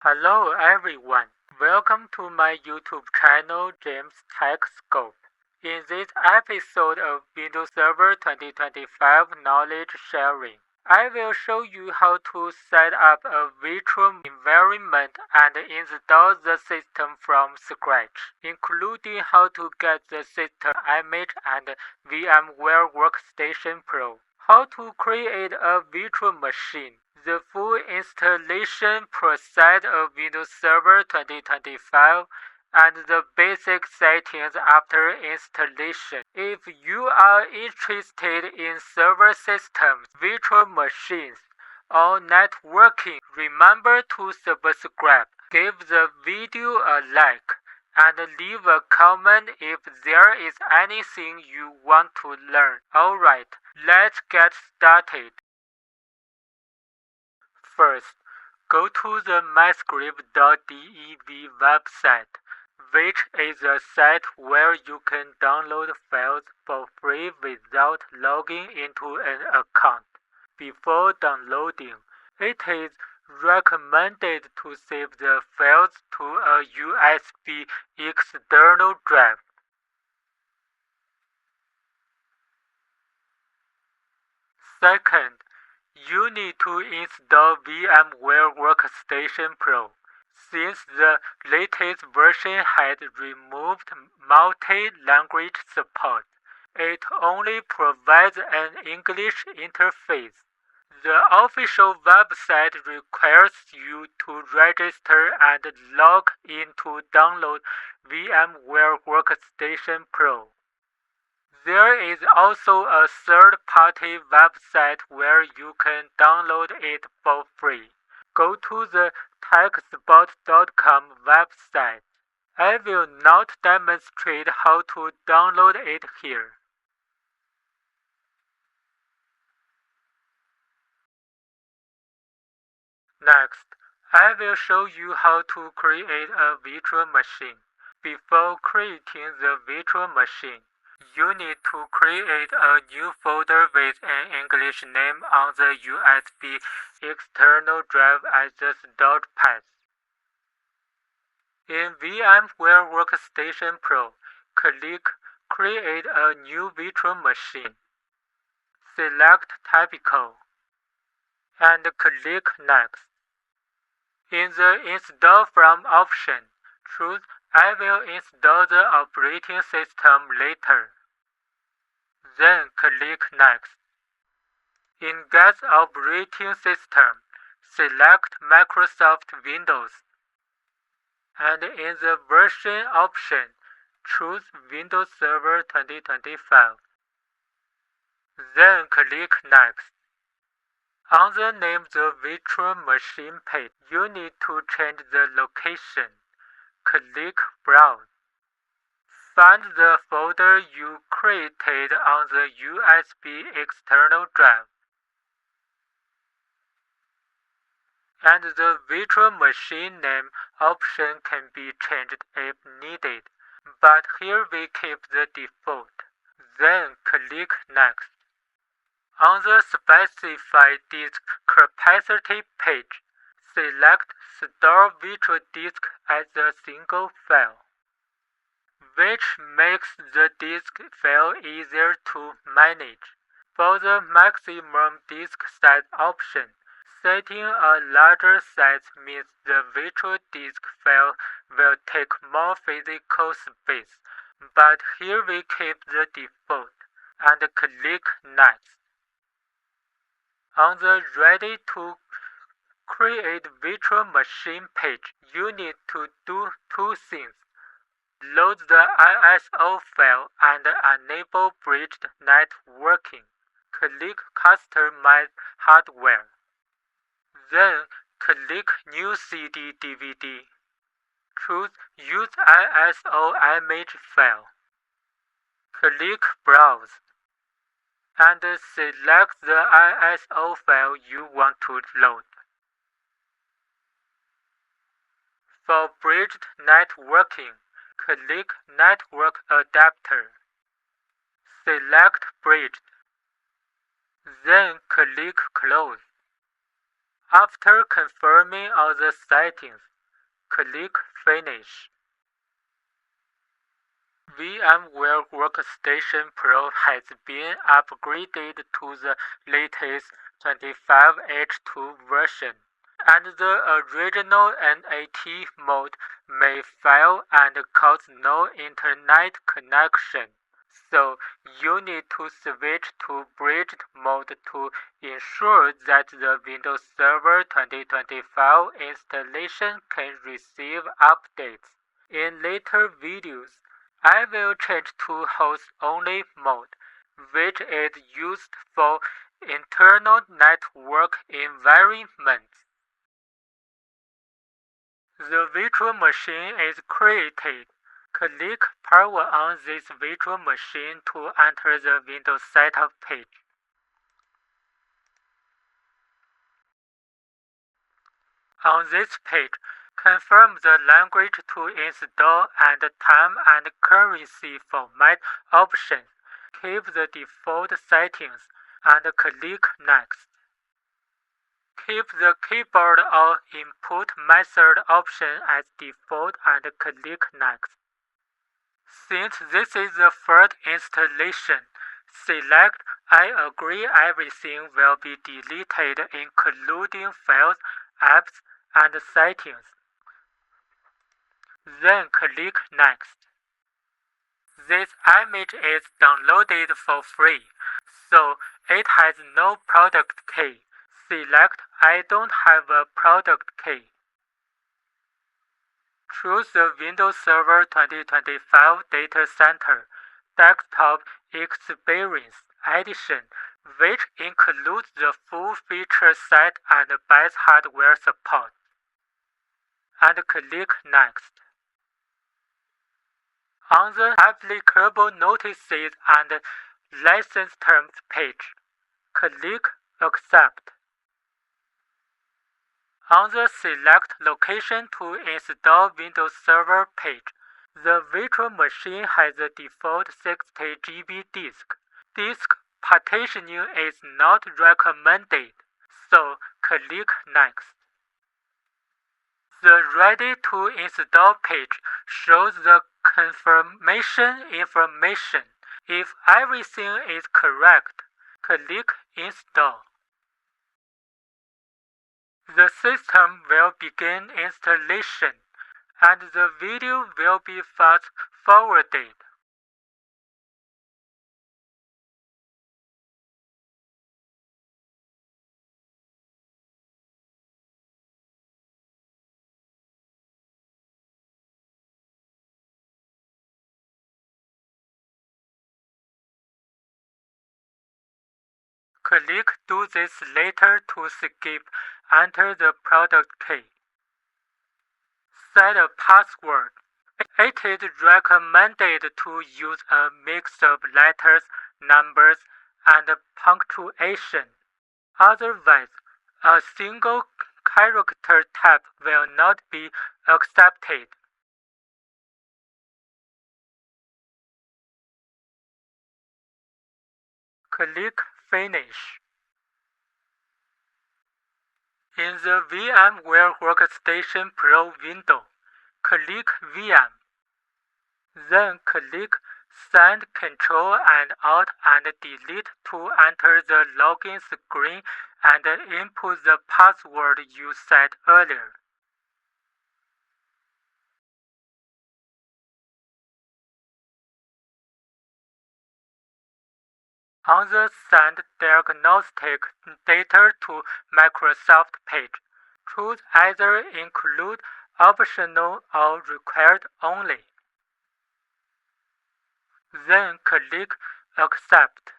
Hello everyone, welcome to my YouTube channel James Tech Scope. In this episode of Windows Server 2025 Knowledge Sharing, I will show you how to set up a virtual environment and install the system from scratch, including how to get the system image and VMware Workstation Pro, how to create a virtual machine, the full installation process of Windows Server 2025, and the basic settings after installation. If you are interested in server systems, virtual machines, or networking, remember to subscribe, give the video a like, and leave a comment if there is anything you want to learn. Alright, let's get started. First, go to the myscript.dev website, which is a site where you can download files for free without logging into an account. Before downloading, it is recommended to save the files to a USB external drive. Second, you need to install VMware Workstation Pro. Since the latest version had removed multi-language support, it only provides an English interface. The official website requires you to register and log in to download VMware Workstation Pro. There is also a third-party website where you can download it for free. Go to the techspot.com website. I will not demonstrate how to download it here. Next, I will show you how to create a virtual machine. Before creating the virtual machine, you need to create a new folder with an English name on the USB external drive as the stored path. In VMware Workstation Pro, click Create a new virtual machine. Select Typical and click Next. In the Install From option, choose I will install the operating system later. Then click Next. In Get Operating System, select Microsoft Windows. And in the Version option, choose Windows Server 2025. Then click Next. On the Name the Virtual Machine page, you need to change the location. Click Browse. Find the folder you created on the USB external drive. And the virtual machine name option can be changed if needed, but here we keep the default. Then click Next. On the Specify Disk Capacity page, select Store Virtual Disk as a single file, which makes the disk file easier to manage. For the maximum disk size option, setting a larger size means the virtual disk file will take more physical space, but here we keep the default and click Next. On the Ready to Create Virtual Machine page, you need to do two things. Load the ISO file and enable bridged networking. Click Customize Hardware. Then click New CD/DVD. Choose Use ISO image file. Click Browse. And select the ISO file you want to load. For bridged networking, click Network Adapter. Select Bridged. Then click Close. After confirming all the settings, click Finish. VMware Workstation Pro has been upgraded to the latest 25H2 version, and the original NAT mode may fail and cause no internet connection. So you need to switch to bridged mode to ensure that the Windows Server 2025 installation can receive updates. In later videos, I will change to host-only mode, which is used for internal network environments. The virtual machine is created. Click Power on this virtual machine to enter the Windows Setup page. On this page, confirm the language to install and time and currency format options. Keep the default settings and click Next. Keep the keyboard or input method option as default and click Next. Since this is the first installation, select I agree everything will be deleted including files, apps, and settings. Then click Next. This image is downloaded for free, so it has no product key. Select I don't have a product key. Choose the Windows Server 2025 Data Center Desktop Experience Edition, which includes the full feature set and best hardware support. And click Next. On the Applicable Notices and License Terms page, click Accept. On the Select Location to Install Windows Server page, the virtual machine has a default 60 GB disk. Disk partitioning is not recommended, so click Next. The Ready to Install page shows the confirmation information. If everything is correct, click Install. The system will begin installation, and the video will be fast-forwarded. Click Do this later to skip Enter the product key. Set a password. It is recommended to use a mix of letters, numbers, and punctuation. Otherwise, a single character type will not be accepted. Click Finish. In the VMware Workstation Pro window, click VM. Then click Send Ctrl and Alt and Delete to enter the login screen and input the password you set earlier. On the Send Diagnostic Data to Microsoft page, choose either Include Optional or Required Only. Then click Accept.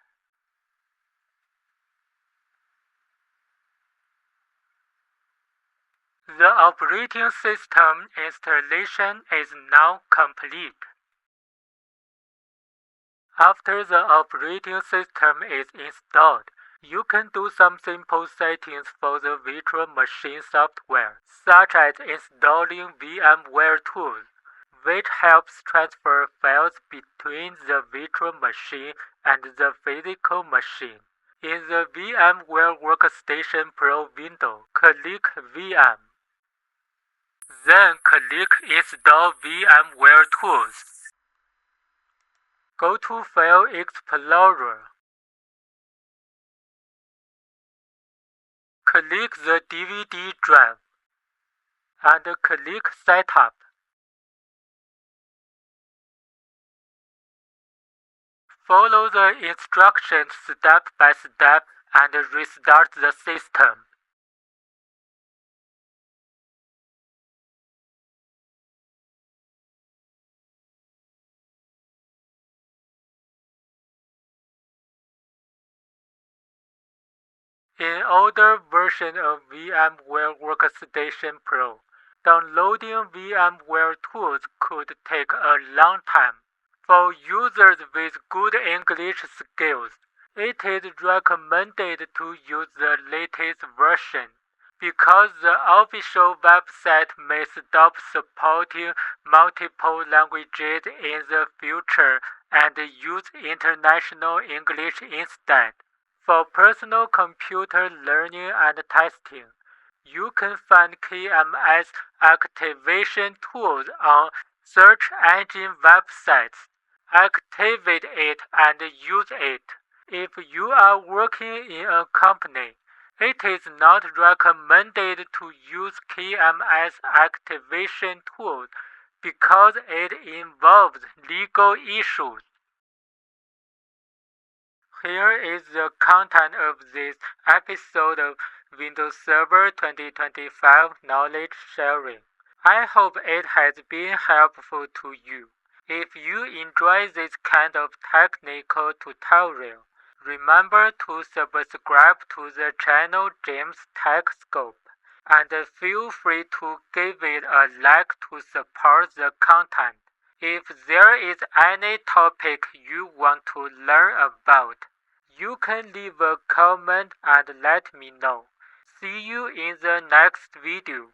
The operating system installation is now complete. After the operating system is installed, you can do some simple settings for the virtual machine software, such as installing VMware Tools, which helps transfer files between the virtual machine and the physical machine. In the VMware Workstation Pro window, click VM. Then click Install VMware Tools. Go to File Explorer. Click the DVD drive and click Setup. Follow the instructions step by step and restart the system. In older version of VMware Workstation Pro, downloading VMware tools could take a long time. For users with good English skills, it is recommended to use the latest version. Because the official website may stop supporting multiple languages in the future and use international English instead. For personal computer learning and testing, you can find KMS activation tools on search engine websites. Activate it and use it. If you are working in a company, it is not recommended to use KMS activation tools because it involves legal issues. Here is the content of this episode of Windows Server 2025 Knowledge Sharing. I hope it has been helpful to you. If you enjoy this kind of technical tutorial, remember to subscribe to the channel James Tech Scope, and feel free to give it a like to support the content. If there is any topic you want to learn about, you can leave a comment and let me know. See you in the next video.